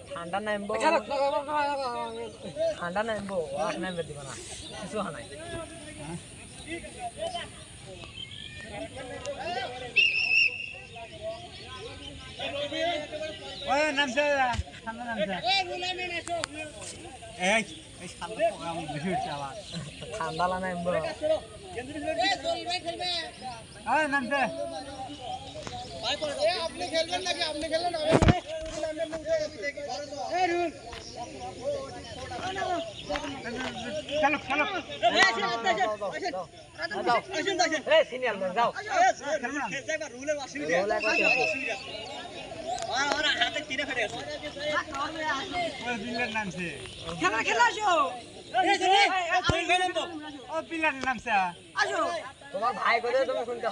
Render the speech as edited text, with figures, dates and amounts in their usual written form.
ঠান্ডা নামবো ঠান্ডা নামবো আর নামবে দিব না কিছু হয় নাই ওই নামছে ঠান্ডা নামছে এই এই ঠান্ডা প্রোগ্রাম ভিড় চালা ঠান্ডা লা নামবো ওই নামছে আপনি খেলবেন নাকি আপনি খেলবেন চলো চলো সিনিয়র যাও ওই বিলের নামছে খেলা আসো ও বিলের নামছে তোমার ভাই করে তুমি শুনতে